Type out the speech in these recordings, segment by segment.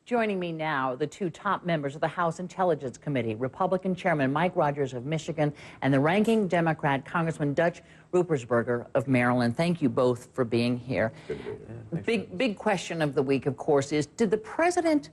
Joining me now, the two top members of the House Intelligence Committee, Republican Chairman Mike Rogers of Michigan and the ranking Democrat Congressman Dutch Ruppersberger of Maryland. Thank you both for being here. Big question of the week, of course, is did the president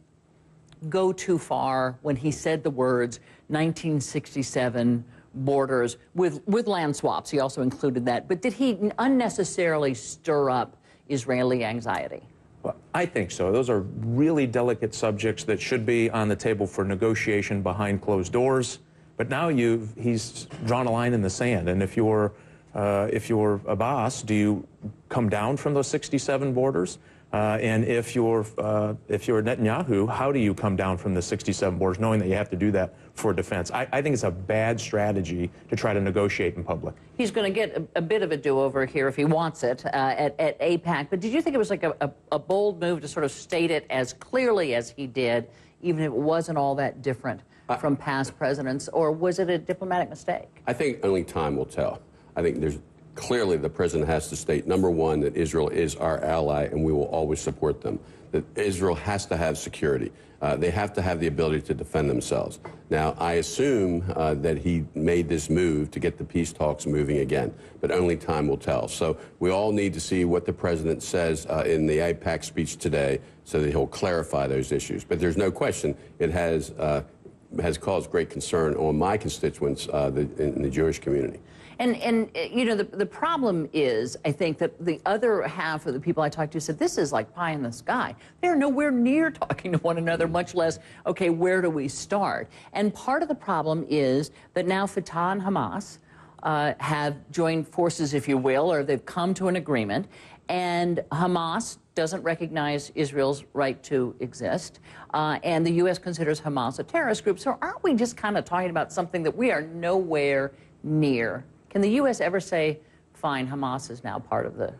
go too far when he said the words 1967 borders with land swaps? He also included that. But did he unnecessarily stir up Israeli anxiety? Well, I think so. Those are really delicate subjects that should be on the table for negotiation behind closed doors. But now he's drawn a line in the sand. And if you're Abbas, do you come down from those 67 borders? And if you're Netanyahu, how do you come down from the 67 borders, knowing that you have to do that for defense? I think it's a bad strategy to try to negotiate in public. He's going to get a bit of a do-over here if he wants it at AIPAC. But did you think it was like a bold move to sort of state it as clearly as he did, even if it wasn't all that different from past presidents, or was it a diplomatic mistake? I think only time will tell. I think clearly the president has to state, number one, that Israel is our ally and we will always support them, that Israel has to have security. They have to have the ability to defend themselves. Now, I assume that he made this move to get the peace talks moving again, but only time will tell. So we all need to see what the president says in the AIPAC speech today so that he'll clarify those issues. But there's no question it has caused great concern on my constituents in the Jewish community. And you know, the problem is, I think, that the other half of the people I talked to said, this is like pie in the sky. They're nowhere near talking to one another, much less, okay, where do we start? And part of the problem is that now Fatah and Hamas have joined forces, if you will, or they've come to an agreement, and Hamas doesn't recognize Israel's right to exist, and the U.S. considers Hamas a terrorist group. So aren't we just kind of talking about something that we are nowhere near? Can the U.S. ever say, fine, Hamas is now part of the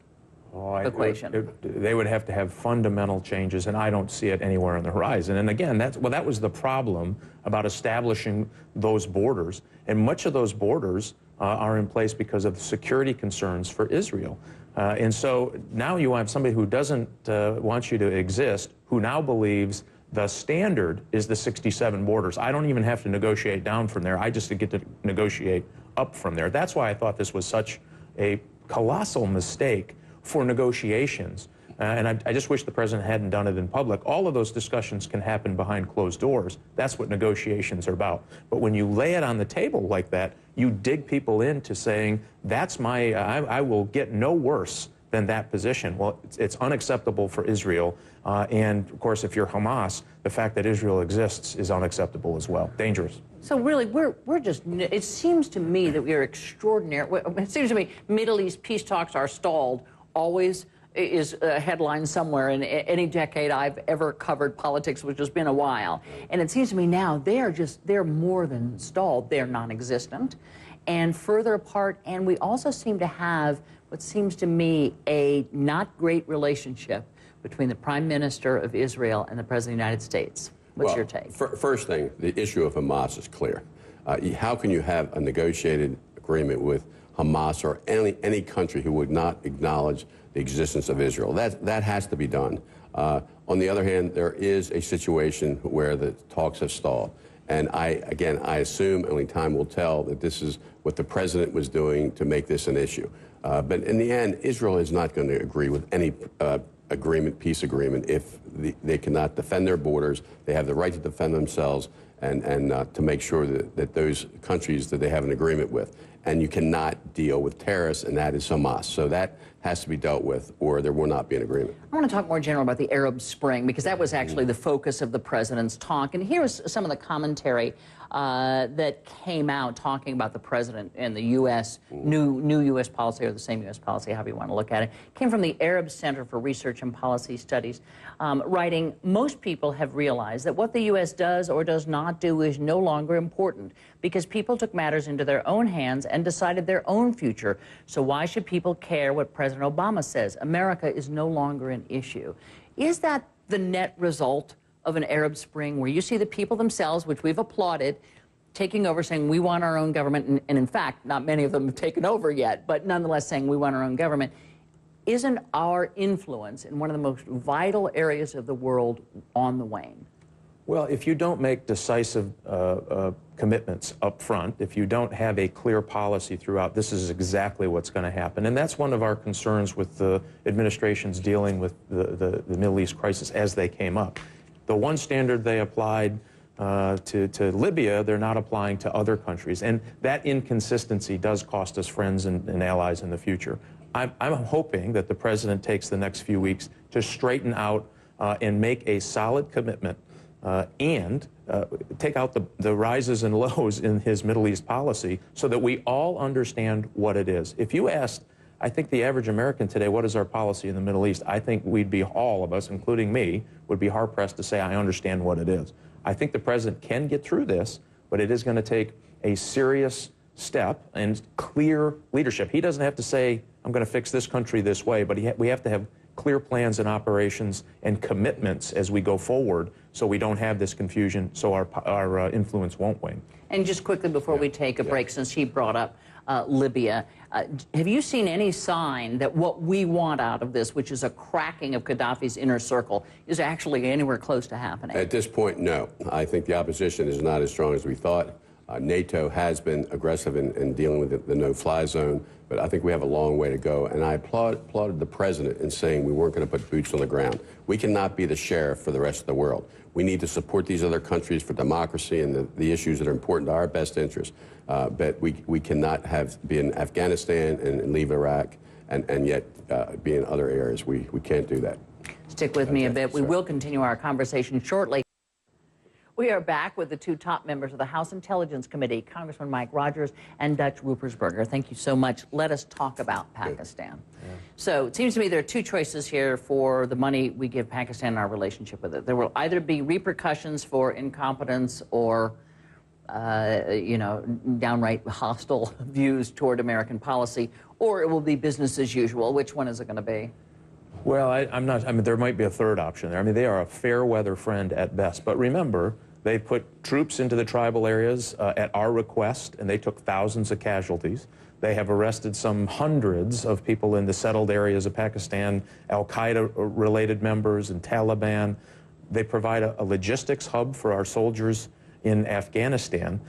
equation? They would have to have fundamental changes, and I don't see it anywhere on the horizon. And again, that was the problem about establishing those borders. And much of those borders are in place because of security concerns for Israel. And so now you have somebody who doesn't want you to exist, who now believes the standard is the 67 borders. I don't even have to negotiate down from there. I just get to negotiate up from there. That's why I thought this was such a colossal mistake for negotiations. And I just wish the president hadn't done it in public. All of those discussions can happen behind closed doors. That's what negotiations are about. But when you lay it on the table like that, you dig people into saying, that's I will get no worse than that position. Well, it's unacceptable for Israel. And of course, if you're Hamas, the fact that Israel exists is unacceptable as well. Dangerous. So really, we're just, it seems to me that we are extraordinary. It seems to me Middle East peace talks are stalled always is a headline somewhere in any decade I've ever covered politics, which has been a while. And it seems to me now they're more than stalled. They're non-existent and further apart. And we also seem to have what seems to me a not great relationship between the Prime Minister of Israel and the President of the United States. What's your take? First thing, the issue of Hamas is clear. How can you have a negotiated agreement with Hamas or any country who would not acknowledge the existence of Israel? That has to be done. On the other hand, there is a situation where the talks have stalled. And I assume only time will tell that this is what the president was doing to make this an issue. But in the end, Israel is not going to agree with any peace agreement, if they cannot defend their borders. They have the right to defend themselves and to make sure that those countries that they have an agreement with. And you cannot deal with terrorists, and that is Hamas. So that has to be dealt with, or there will not be an agreement. I want to talk more general about the Arab Spring, because that was actually the focus of the president's talk. And here's some of the commentary that came out talking about the president and the U.S., new U.S. policy, or the same U.S. policy, however you want to look at it. Came from the Arab Center for Research and Policy Studies, writing, most people have realized that what the U.S. does or does not do is no longer important because people took matters into their own hands and decided their own future. So why should people care what President Obama says? America is no longer an issue. Is that the net result of an Arab Spring, where you see the people themselves, which we've applauded, taking over, saying we want our own government, and in fact, not many of them have taken over yet, but nonetheless saying we want our own government? isn't our influence in one of the most vital areas of the world on the wane? Well, if you don't make decisive commitments up front, if you don't have a clear policy throughout, this is exactly what's going to happen. And that's one of our concerns with the administrations dealing with the Middle East crisis as they came up. The one standard they applied to Libya, they're not applying to other countries. And that inconsistency does cost us friends and allies in the future. I'm hoping that the president takes the next few weeks to straighten out and make a solid commitment and take out the rises and lows in his Middle East policy so that we all understand what it is. If you asked, I think the average American today, what is our policy in the Middle East? I think we'd be, all of us, including me, would be hard-pressed to say, I understand what it is. I think the president can get through this, but it is going to take a serious step and clear leadership. He doesn't have to say, I'm going to fix this country this way, but we have to have clear plans and operations and commitments as we go forward so we don't have this confusion, so our influence won't wane. And just quickly before we take a break, since he brought up Libya, have you seen any sign that what we want out of this, which is a cracking of Gaddafi's inner circle, is actually anywhere close to happening? At this point, no. I think the opposition is not as strong as we thought. NATO has been aggressive in dealing with the no-fly zone, but I think we have a long way to go. And I applauded the president in saying we weren't going to put boots on the ground. We cannot be the sheriff for the rest of the world. We need to support these other countries for democracy and the issues that are important to our best interests. But we cannot be in Afghanistan and leave Iraq and yet be in other areas. We can't do that. Stick with me a bit. We will continue our conversation shortly. We are back with the two top members of the House Intelligence Committee, Congressman Mike Rogers and Dutch Ruppersberger. Thank you so much. Let us talk about Pakistan. Yeah. So it seems to me there are two choices here for the money we give Pakistan and our relationship with it. There will either be repercussions for incompetence or, you know, downright hostile views toward American policy, or it will be business as usual. Which one is it going to be? Well, I mean, there might be a third option there. I mean, they are a fair weather friend at best. But remember, they put troops into the tribal areas at our request, and they took thousands of casualties. They have arrested some hundreds of people in the settled areas of Pakistan, Al-Qaeda-related members and Taliban. They provide a logistics hub for our soldiers in Afghanistan.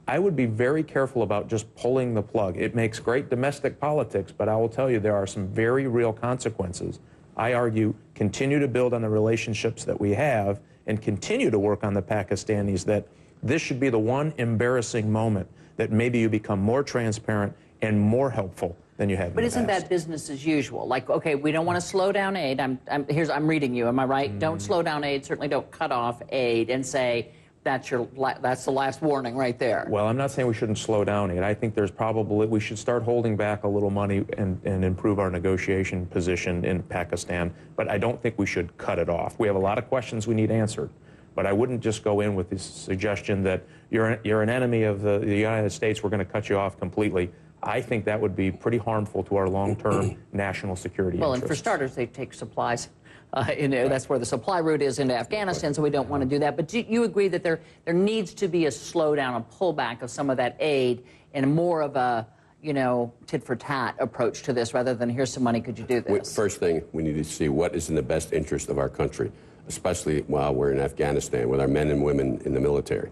I would be very careful about just pulling the plug. It makes great domestic politics, but I will tell you there are some very real consequences. I argue continue to build on the relationships that we have and continue to work on the Pakistanis, that this should be the one embarrassing moment that maybe you become more transparent and more helpful than you have in the past. But isn't that business as usual? Like, okay, we don't want to slow down aid. I'm reading you, am I right? Don't slow down aid, certainly don't cut off aid and say, that's the last warning right there. Well, I'm not saying we shouldn't slow down aid. I think there's probably, we should start holding back a little money and improve our negotiation position in Pakistan, but I don't think we should cut it off. We have a lot of questions we need answered, but I wouldn't just go in with this suggestion that you're an enemy of the United States, we're going to cut you off completely. I think that would be pretty harmful to our long-term national security interests. Well, and for starters, they take supplies. That's where the supply route is into Afghanistan, so we don't want to do that. But do you agree that there needs to be a slowdown, a pullback of some of that aid and more of a, you know, tit-for-tat approach to this rather than here's some money, could you do this? First thing, we need to see what is in the best interest of our country, especially while we're in Afghanistan with our men and women in the military.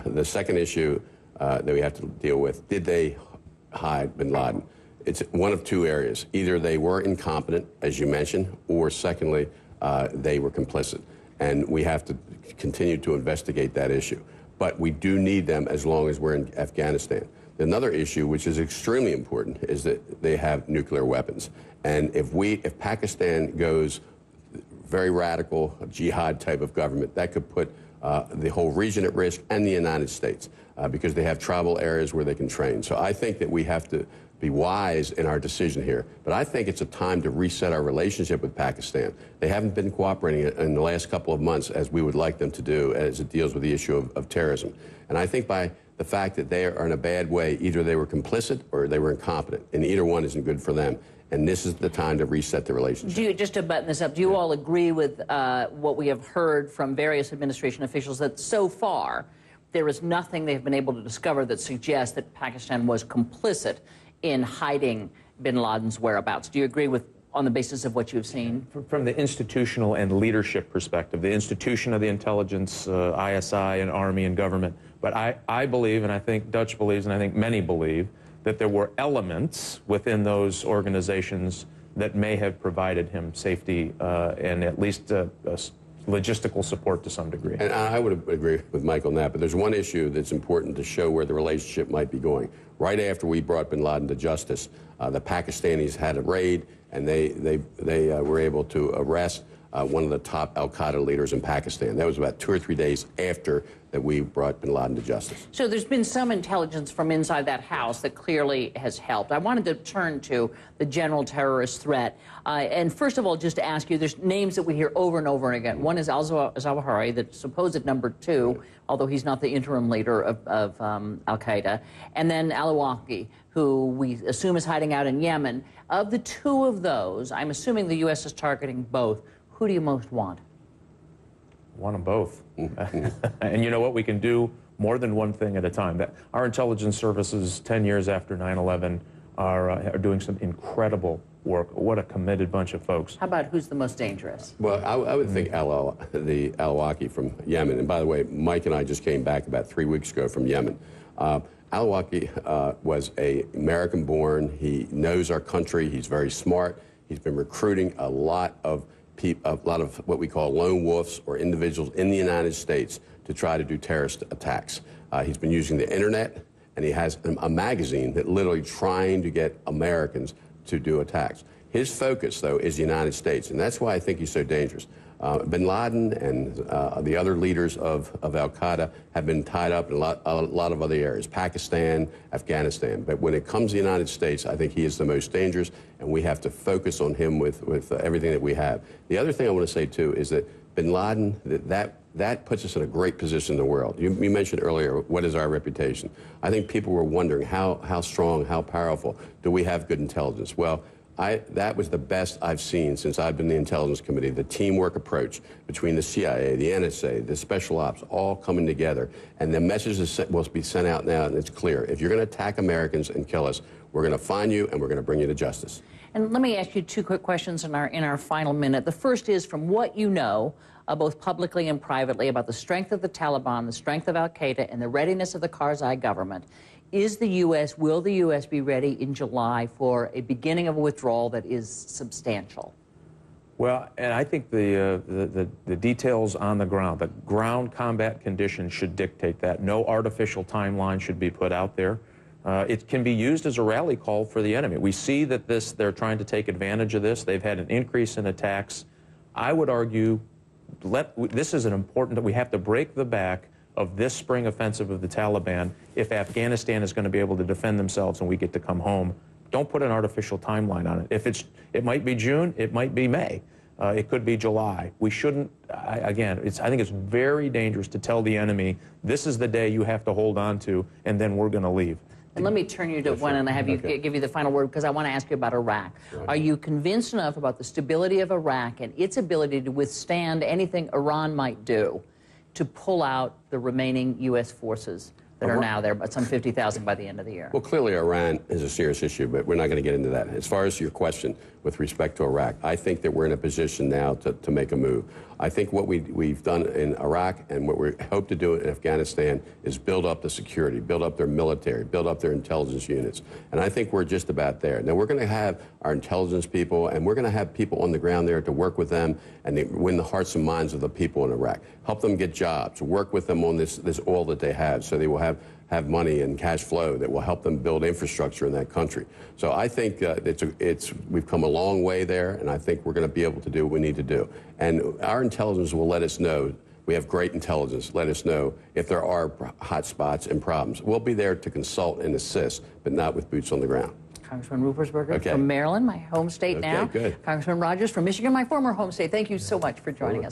The second issue that we have to deal with, did they hide bin Laden? It's one of two areas. Either they were incompetent, as you mentioned, or secondly, they were complicit. And we have to continue to investigate that issue. But we do need them as long as we're in Afghanistan. Another issue, which is extremely important, is that they have nuclear weapons. And if Pakistan goes very radical, jihad type of government, that could put the whole region at risk and the United States because they have tribal areas where they can train. So I think that we have to be wise in our decision here. But I think it's a time to reset our relationship with Pakistan. They haven't been cooperating in the last couple of months as we would like them to do as it deals with the issue of terrorism. And I think by the fact that they are in a bad way, either they were complicit or they were incompetent, and either one isn't good for them. And this is the time to reset the relationship. Just to button this up, do you all agree with what we have heard from various administration officials that so far there is nothing they've been able to discover that suggests that Pakistan was complicit in hiding bin Laden's whereabouts? Do you agree with on the basis of what you've seen? From the institutional and leadership perspective, the institution of the intelligence, ISI and Army and government. But I believe, and I think Dutch believes, and I think many believe, that there were elements within those organizations that may have provided him safety and at least logistical support to some degree. And I would agree with Mike on that, but there's one issue that's important to show where the relationship might be going. Right after we brought bin Laden to justice, the Pakistanis had a raid, and they were able to arrest one of the top al-Qaeda leaders in Pakistan. That was about 2 or 3 days after that we brought bin Laden to justice. So there's been some intelligence from inside that house that clearly has helped. I wanted to turn to the general terrorist threat. And first of all, just to ask you, there's names that we hear over and over again. One is al-Zawahiri, the supposed number 2, although he's not the interim leader of al-Qaeda. And then al-Awlaki, who we assume is hiding out in Yemen. Of the 2 of those, I'm assuming the U.S. is targeting both. Who do you most want? Want them both. And you know what? We can do more than one thing at a time. That our intelligence services, 10 years after 9/11, are doing some incredible work. What a committed bunch of folks. How about who's the most dangerous? Well, I would think the al-Awlaki from Yemen. And by the way, Mike and I just came back about 3 weeks ago from Yemen. Al-Awlaki was an American-born. He knows our country. He's very smart. He's been recruiting a lot of what we call lone wolves or individuals in the United States to try to do terrorist attacks. He's been using the internet, and he has a magazine that literally trying to get Americans to do attacks. His focus, though, is the United States, and that's why I think he's so dangerous. Bin Laden and the other leaders of al-Qaeda have been tied up in a lot of other areas, Pakistan, Afghanistan. But when it comes to the United States, I think he is the most dangerous, and we have to focus on him with everything that we have. The other thing I want to say, too, is that Bin Laden, that puts us in a great position in the world. You mentioned earlier, what is our reputation? I think people were wondering how strong, how powerful, do we have good intelligence? Well, that was the best I've seen since I've been in the Intelligence Committee, the teamwork approach between the CIA, the NSA, the Special Ops, all coming together. And the message will be sent out now, and it's clear. If you're going to attack Americans and kill us, we're going to find you, and we're going to bring you to justice. And let me ask you 2 quick questions in our final minute. The first is, from what you know, both publicly and privately, about the strength of the Taliban, the strength of al-Qaeda, and the readiness of the Karzai government, will the U.S. be ready in July for a beginning of a withdrawal that is substantial? Well, and I think the details on the ground combat conditions should dictate that. No artificial timeline should be put out there. It can be used as a rally call for the enemy. We see that they're trying to take advantage of this. They've had an increase in attacks. I would argue this is important that we have to break the back of this spring offensive of the Taliban if Afghanistan is going to be able to defend themselves and we get to come home. Don't put an artificial timeline on it. It might be June, it might be May, it could be July. We shouldn't, I think it's very dangerous to tell the enemy, this is the day you have to hold on to, and then we're going to leave. And let me turn you to one and have you give you the final word, because I want to ask you about Iraq. Right. Are you convinced enough about the stability of Iraq and its ability to withstand anything Iran might do to pull out the remaining U.S. forces that are now there, but some 50,000 by the end of the year? Well, clearly Iran is a serious issue, but we're not going to get into that. As far as your question with respect to Iraq, I think that we're in a position now to make a move. I think what we've done in Iraq and what we hope to do in Afghanistan is build up the security, build up their military, build up their intelligence units. And I think we're just about there. Now, we're going to have our intelligence people, and we're going to have people on the ground there to work with them and win the hearts and minds of the people in Iraq. Help them get jobs, work with them on this oil that they have, so they will have money and cash flow that will help them build infrastructure in that country. So I think we've come a long way there, and I think we're going to be able to do what we need to do. And our intelligence will let us know. We have great intelligence. Let us know if there are hot spots and problems. We'll be there to consult and assist, but not with boots on the ground. Congressman Ruppersberger from Maryland, my home state now. Good. Congressman Rogers from Michigan, my former home state. Thank you so much for joining us.